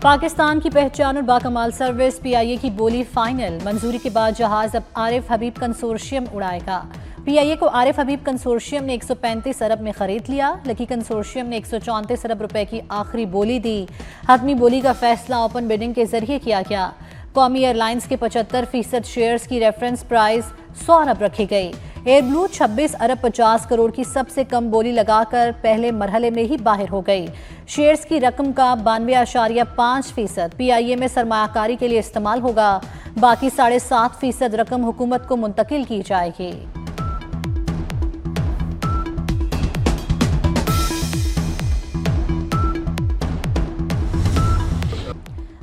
पाकिस्तान की पहचान और बाकमाल सर्विस पीआईए की बोली फाइनल। मंजूरी के बाद जहाज अब आरिफ हबीब कंसोर्शियम उड़ाएगा। पीआईए को आरिफ हबीब कंसोर्शियम ने 135 अरब में खरीद लिया। लकी कंसोर्शियम ने 134 अरब रुपए की आखिरी बोली दी। हतमी बोली का फैसला ओपन बिडिंग के जरिए किया गया। कौमी एयरलाइंस के 75% शेयर्स की रेफरेंस प्राइस 100 अरब रखी गई। एयरब्लू 26 अरब 50 करोड़ की सबसे कम बोली लगाकर पहले मरहले में ही बाहर हो गई। शेयर्स की रकम का 92.5% पीआईए में सरमायाकारी के लिए इस्तेमाल होगा। बाकी 7.5% रकम हुकूमत को मुंतकिल की जाएगी।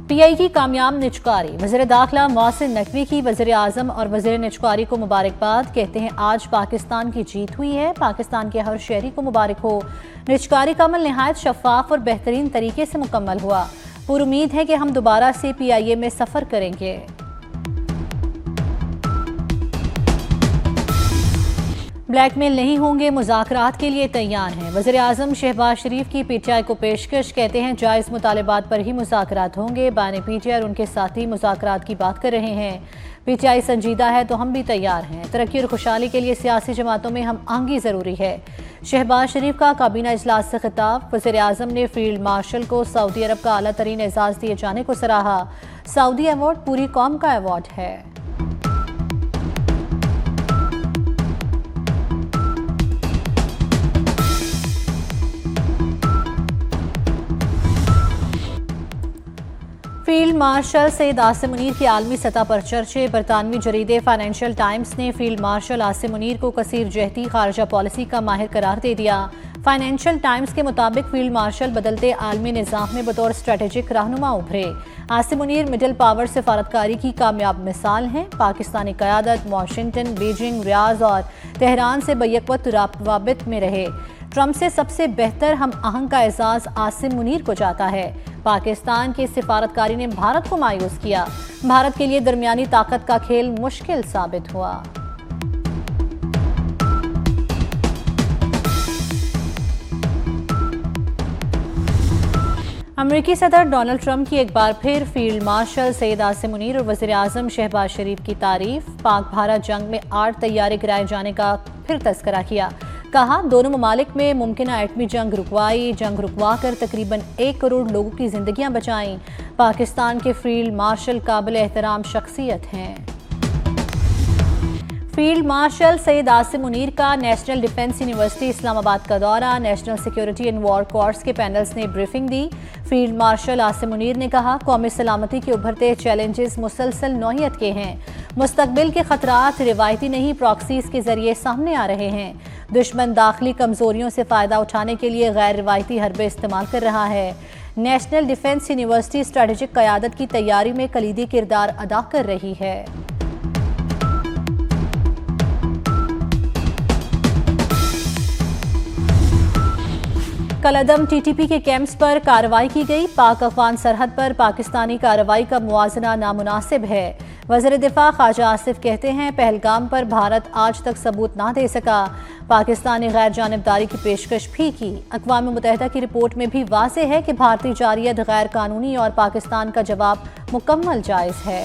पीआई की कामयाब निचकारी। वज़ीर दाखिला मोहसिन नकवी की वज़ीर आज़म और वज़ीर निचकारी को मुबारकबाद। कहते हैं आज पाकिस्तान की जीत हुई है। पाकिस्तान के हर शहरी को मुबारक हो। निचकारी का अमल नहायत शफाफ और बेहतरीन तरीके से मुकम्मल हुआ। पूरी उम्मीद है कि हम दोबारा से पीआईए में सफ़र करेंगे। ब्लैकमेल नहीं होंगे, मुज़ाकरात के लिए तैयार हैं। वज़ीर आज़म शहबाज शरीफ की पीटीआई को पेशकश। कहते हैं जायज़ मुतालबात पर ही मुज़ाकरात होंगे। बानी पीटीआई और उनके साथी मुज़ाकरात की बात कर रहे हैं। पीटीआई संजीदा है तो हम भी तैयार हैं। तरक्की और खुशहाली के लिए सियासी जमातों में हम आहंगी ज़रूरी है। शहबाज शरीफ का काबीना इजलास से खिताब। वज़ीर आज़म ने फील्ड मार्शल को सऊदी अरब का आला तरीन एजाज़ दिए जाने को सराहा। सऊदी अवार्ड पूरी कौम का अवार्ड है। फील्ड मार्शल सैयद आसिम मुनीर की आलमी सतह पर चर्चे। बरतानवी जरीदे फाइनेंशियल टाइम्स ने फील्ड मार्शल आसिम मुनीर को कसीर जहती खारजा पॉलिसी का माहिर करार दे दिया। फाइनेंशियल टाइम्स के मुताबिक फील्ड मार्शल बदलते आलमी निज़ाम में बतौर स्ट्रेटेजिक रहनुमा उभरे। आसिम मुनीर मिडल पावर सफारतकारी की कामयाब मिसाल हैं। पाकिस्तानी क़यादत वाशिंगटन, बीजिंग, रियाज और तेहरान से बैकवक्त रवाबित में रहे। ट्रंप से सबसे बेहतर हम आहंग का एजाज़ आसिम मुनीर को जाता है। पाकिस्तान की सिफारतकारी ने भारत को मायूस किया। भारत के लिए दरमियानी ताकत का खेल मुश्किल साबित हुआ। अमेरिकी सदर डोनाल्ड ट्रंप की एक बार फिर फील्ड मार्शल सैयद आसिम मुनीर और वज़ीर आज़म शहबाज शरीफ की तारीफ। पाक भारत जंग में 8 तैयारे गिराए जाने का फिर तस्करा किया। कहा दोनों ममालिक में मुमकिन एटमी जंग रुकवा कर तकरीबन 1 करोड़ लोगों की जिंदगियां बचाईं। पाकिस्तान के फील्ड मार्शल काबिल एहतराम शख्सियत हैं। फील्ड मार्शल सैयद आसिम मुनीर का नेशनल डिफेंस यूनिवर्सिटी इस्लामाबाद का दौरा। National security and war course के पैनल्स ने ब्रीफिंग दी। फील्ड मार्शल आसिम मुनीर ने कहा कौमी सलामती के उभरते चैलेंजेस मुसलसल नौइयत के हैं। मुस्तकबिल के खतरात रिवायती नहीं प्रॉक्सीज के जरिए सामने आ रहे हैं। दुश्मन दाखिली कमजोरियों से फ़ायदा उठाने के लिए गैर रिवायती हरबे इस्तेमाल कर रहा है। नेशनल डिफेंस यूनिवर्सिटी स्ट्रेटेजिक क़यादत की तैयारी में कलीदी किरदार अदा कर रही है। कलअदम टीटीपी के कैंप्स पर कार्रवाई की गई। पाक अफगान सरहद पर पाकिस्तानी कार्रवाई का मुआजना नामुनासिब है। वज़ीर दिफा ख्वाजा आसिफ कहते हैं पहलगाम पर भारत आज तक सबूत ना दे सका। पाकिस्तान ने गैर जानिबदारी की पेशकश भी की। अक़वाम मुत्तहिदा की रिपोर्ट में भी वाज़ेह है कि भारतीय जारियत गैर कानूनी और पाकिस्तान का जवाब मुकम्मल जायज़ है।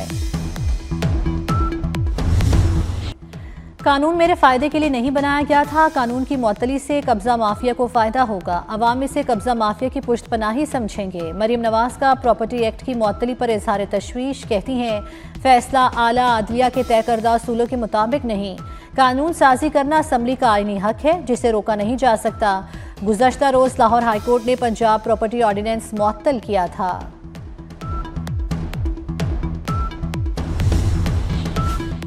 कानून मेरे फ़ायदे के लिए नहीं बनाया गया था। कानून की मुअत्तली से कब्ज़ा माफिया को फ़ायदा होगा। अवाम इसे कब्ज़ा माफिया की पुश्तपनाही समझेंगे। मरीम नवाज़ का प्रॉपर्टी एक्ट की मुअत्तली पर इजहार तशवीश। कहती हैं फैसला आला अदलिया के तय करदा असूलों के मुताबिक नहीं। कानून साजी करना असम्बली का आईनी हक है जिसे रोका नहीं जा सकता। गुज़श्ता रोज़ लाहौर हाईकोर्ट ने पंजाब प्रॉपर्टी ऑर्डिनेंस मुअत्तल किया था।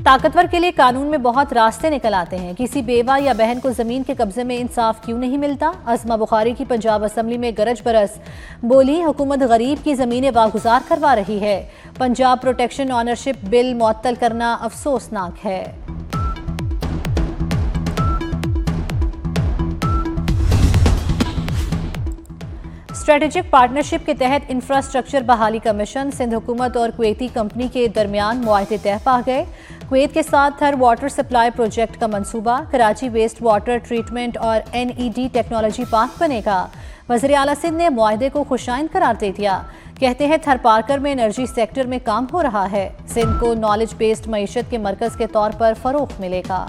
ताकतवर के लिए कानून में बहुत रास्ते निकल आते हैं। किसी बेवा या बहन को जमीन के कब्जे में इंसाफ क्यों नहीं मिलता। अज़मा बुखारी की पंजाब असम्बली में गरज बरस। बोली हुकूमत गरीब की जमीनें वागुजार करवा रही है। पंजाब प्रोटेक्शन ऑनरशिप बिल मुअत्तल करना अफसोसनाक है। स्ट्रेटेजिक पार्टनरशिप के तहत इंफ्रास्ट्रक्चर बहाली का मिशन। सिंध हुकूमत और कुवैती कंपनी के दरमियान मुआहदे तय पा गए। कुवैत के साथ थर वाटर सप्लाई प्रोजेक्ट का मंसूबा। कराची वेस्ट वाटर ट्रीटमेंट और NED टेक्नोलॉजी पार्क बनेगा। वज़ीर आला सिंध ने मुआहदे को खुशाइन करार दे दिया। कहते हैं थरपारकर में एनर्जी सेक्टर में काम हो रहा है। सिंध को नॉलेज बेस्ड मईशत के मरकज के तौर पर फरोग मिलेगा।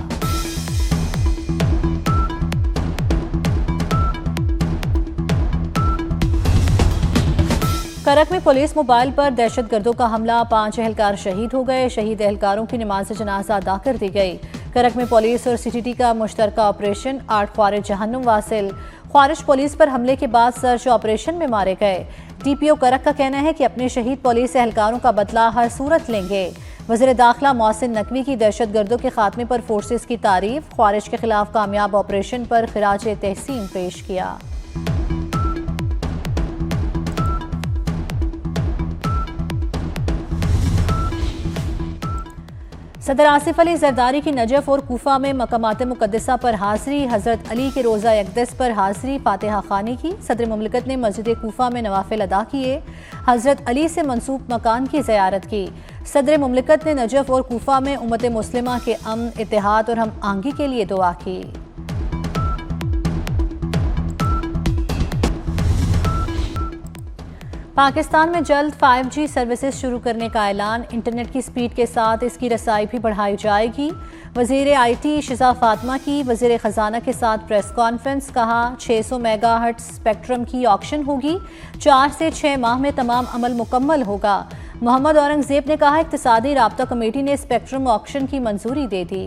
करक में पुलिस मोबाइल पर दहशतगर्दों का हमला, 5 एहलकार शहीद हो गए। शहीद एहलकारों की नमाज जनाजा अदा कर दी गई। करक में पुलिस और सीटीटी का मुश्तरका ऑपरेशन, 8 ख्वारिज जहन्नुम वासिल। ख्वारिज पुलिस पर हमले के बाद सर्च ऑपरेशन में मारे गए। डीपीओ करक का कहना है कि अपने शहीद पुलिस एहलकारों का बदला हर सूरत लेंगे। वज़ीर दाखिला मोहसिन नकवी की दहशतगर्दों के खात्मे पर फोर्सेस की तारीफ, ख्वारिज के खिलाफ कामयाब ऑपरेशन पर खिराज तहसीन पेश किया। सदर आसिफ अली जरदारी की नजफ और कूफा में मकामात मुकद्दसा पर हाज़री, हज़रत अली के रोज़ा यकदस पर हाज़री, फातिहा खानी की। सदर मुमलिकत ने मस्जिद कूफा में नवाफिल अदा किए, हज़रत अली से मंसूब मकान की ज़ियारत की। सदर मुमलिकत ने नजफ और कूफा में उम्मत मुस्लिमा के अमन, इत्तेहाद और हम आहंगी के लिए दुआ की। पाकिस्तान में जल्द 5G सर्विसेज शुरू करने का ऐलान, इंटरनेट की स्पीड के साथ इसकी रसाई भी बढ़ाई जाएगी। वज़ीर IT शिजा फातिमा की वज़ीर ख़जाना के साथ प्रेस कॉन्फ्रेंस, कहा 600 मेगाहर्ट्ज़ स्पेक्ट्रम की ऑक्शन होगी, 4 से 6 माह में तमाम अमल मुकम्मल होगा। मोहम्मद औरंगज़ेब ने कहा इक़्तिसादी राब्ता कमेटी ने स्पेक्ट्रम ऑक्शन की मंजूरी दे दी।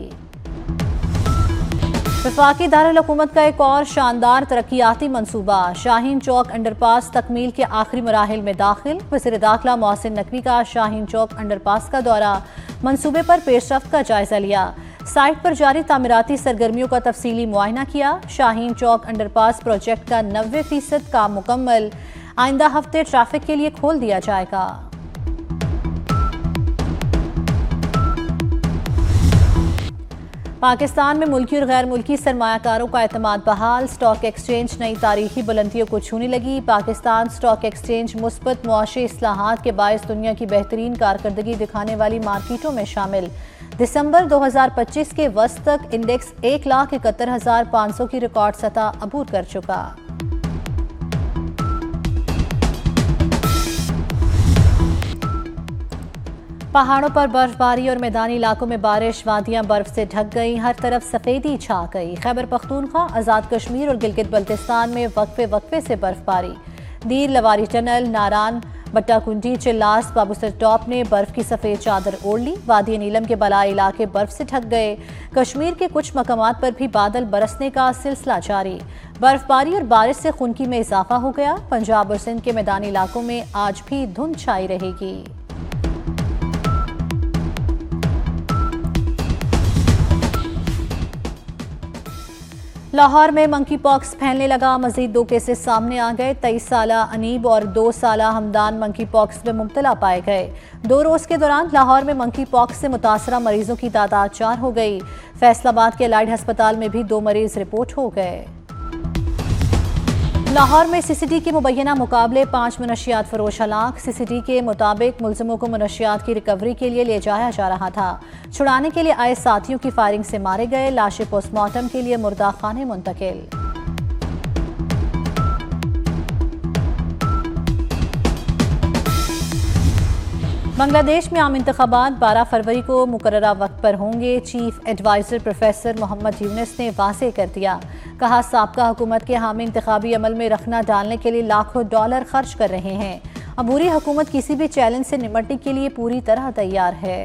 वफाकी दारुल हुकूमत का एक और शानदार तरक्याती मंसूबा, शाहीन चौक अंडरपास तकमील के आखिरी मराहिल में दाखिल। वज़ीर दाखिला मोहसिन नकवी का शाहीन चौक अंडरपास का दौरा, मंसूबे पर पेशरफ्त का जायजा लिया। साइट पर जारी तामीराती सरगर्मियों का तफसीली मुआयना किया। शाहीन चौक अंडरपास प्रोजेक्ट का 90% काम मुकम्मल, आइंदा हफ्ते ट्रैफिक के लिए खोल दिया जाएगा। पाकिस्तान में मुल्की और गैर मुल्की सरमायाकारों का एतमाद बहाल, स्टॉक एक्सचेंज नई तारीखी बुलंदियों को छूने लगी। पाकिस्तान स्टॉक एक्सचेंज मुस्बत मुआशी इस्लाहात के बायस दुनिया की बेहतरीन कारकर्दगी दिखाने वाली मार्केटों में शामिल। दिसंबर 2025 के वस्त तक इंडेक्स 1,71,500 की रिकॉर्ड सतह अबूर कर चुका। पहाड़ों पर बर्फबारी और मैदानी इलाकों में बारिश, वादियां बर्फ से ढक गई, हर तरफ सफेदी छा गई। खैबर पख्तूनख्वा, आज़ाद कश्मीर और गिलगित बल्तिस्तान में वक्फे से बर्फबारी। दीर, लवारी टनल, नारान, बट्टाकुंडी, चिल्लास, बाबूसर टॉप ने बर्फ की सफ़ेद चादर ओढ़ ली। वादी नीलम के बलाई इलाके बर्फ से ढक गए। कश्मीर के कुछ मकामात पर भी बादल बरसने का सिलसिला जारी। बर्फबारी और बारिश से खुनकी में इजाफा हो गया। पंजाब और सिंध के मैदानी इलाकों में आज भी धुंध छाई रहेगी। लाहौर में मंकी पॉक्स फैलने लगा, मजीद 2 केसेस सामने आ गए। 23 साला अनीब और 2 साला हमदान मंकी पॉक्स में मुब्तला पाए गए। 2 रोज के दौरान लाहौर में मंकी पॉक्स से मुतासरा मरीजों की तादाद 4 हो गई। फैसलाबाद के एलाइड अस्पताल में भी 2 मरीज रिपोर्ट हो गए। लाहौर में CCD के मुबैना मुकाबले 5 मनशियात फरोश हलाक। CCD के मुताबिक मुलजिमों को मनशियात की रिकवरी के लिए ले जाया जा रहा था। छुड़ाने के लिए आए साथियों की फायरिंग से मारे गए। लाशें पोस्टमार्टम के लिए मुर्दा खाने मुंतकिल। बांग्लादेश में आम इंतखाबात 12 फरवरी को मुकर्ररा वक्त पर होंगे। Chief adviser professor Muhammad Yunus ने वाज़ेह कर दिया। कहा साबका हुकूमत के हामी इंतखाबी अमल में रखना डालने के लिए लाखों डॉलर खर्च कर रहे हैं। अबूरी हुकूमत किसी भी चैलेंज से निपटने के लिए पूरी तरह तैयार है।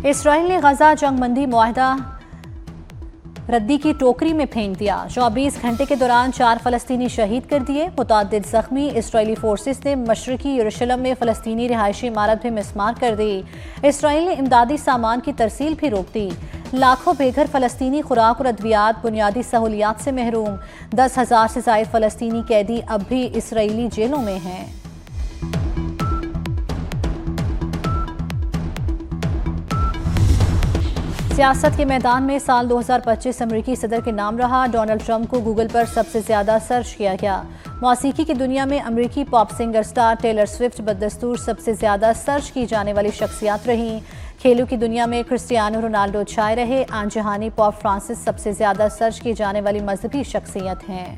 इसराइल ने गजा जंगबंदी मुआहदा रद्दी की टोकरी में फेंक दिया। 24 घंटे के दौरान 4 फलस्तीनी शहीद कर दिए, मुतअद्दिद जख्मी। इसराइली फोर्सेस ने मशरकी यरूशलेम में फलस्तीनी रिहायशी इमारत भी मिसमार कर दी। इसराइल ने इमदादी सामान की तरसील भी रोक दी। लाखों बेघर फलस्तीनी खुराक और अद्वियात बुनियादी सहूलियात से महरूम। 10,000 से ज़ायद फलस्तीनी कैदी अब भी इसराइली जेलों में हैं। सियासत के मैदान में साल 2025 अमेरिकी सदर के नाम रहा। डोनाल्ड ट्रंप को गूगल पर सबसे ज्यादा सर्च किया गया। मौसीकी की दुनिया में अमेरिकी pop singer star Taylor Swift बदस्तूर सबसे ज्यादा सर्च की जाने वाली शख्सियत रही। खेलों की दुनिया में क्रिस्टियानो रोनाल्डो छाए रहे। आन जहानी पॉप फ्रांसिस सबसे ज्यादा सर्च की जाने वाली मजहबी शख्सियत हैं।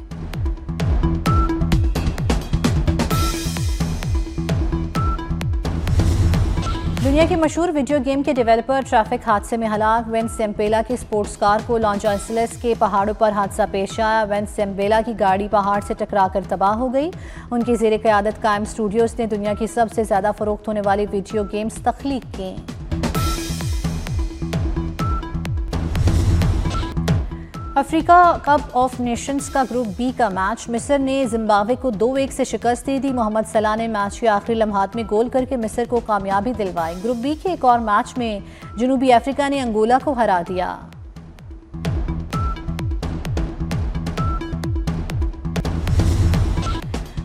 दुनिया के मशहूर वीडियो गेम के डेवलपर ट्रैफिक हादसे में हलाक। वेनेजुएला की स्पोर्ट्स कार को लॉस एंजेलिस के पहाड़ों पर हादसा पेश आया। वेनेजुएला की गाड़ी पहाड़ से टकराकर तबाह हो गई। उनकी ज़ेरे क़यादत कायम स्टूडियोज ने दुनिया की सबसे ज़्यादा फ़रोख्त होने वाली वीडियो गेम्स तख्लीक की। अफ्रीका कप ऑफ नेशंस का ग्रुप बी का मैच मिस्र ने जिम्बाब्वे को 2-1 से शिकस्त दे दी। मोहम्मद सलाह ने मैच के आखिरी लम्हात में गोल करके मिस्र को कामयाबी दिलवाई। ग्रुप बी के एक और मैच में जनूबी अफ्रीका ने अंगोला को हरा दिया।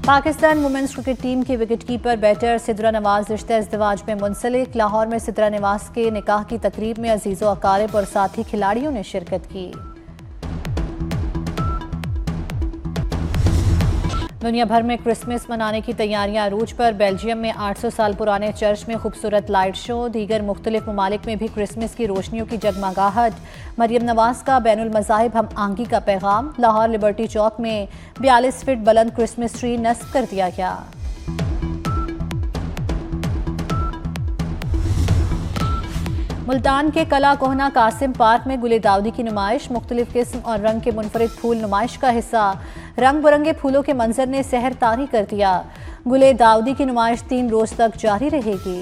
पाकिस्तान वुमेन्स क्रिकेट टीम की विकेटकीपर बैटर सिद्रा नवाज रिश्ते इज़्दिवाज में मुंसलिक। लाहौर में सिद्रा नवाज के निकाह की तकरीब में अजीज़ो अकारिब और साथी खिलाड़ियों ने शिरकत की। दुनिया भर में क्रिसमस मनाने की तैयारियां अरूज पर। बेल्जियम में 800 साल पुराने चर्च में खूबसूरत लाइट शो। दीगर मुख्तलिफ ममालिक में भी क्रिसमस की रोशनियों की जगमगाहट। मरियम नवाज का बैनुल मज़ाहिब हम आहंगी का पैगाम। लाहौर लिबर्टी चौक में 42 फीट बुलंद क्रिसमस ट्री नस्ब कर दिया गया। मुल्तान के कला कोहना कासिम पार्क में गुले दाऊदी की नुमाइश। मुख्तलिफ किस्म और रंग के मुनफरिद फूल नुमाइश का हिस्सा। रंग बिरंगे फूलों के मंजर ने सहर तारी कर दिया। गुले दाऊदी की नुमाइश 3 रोज तक जारी रहेगी।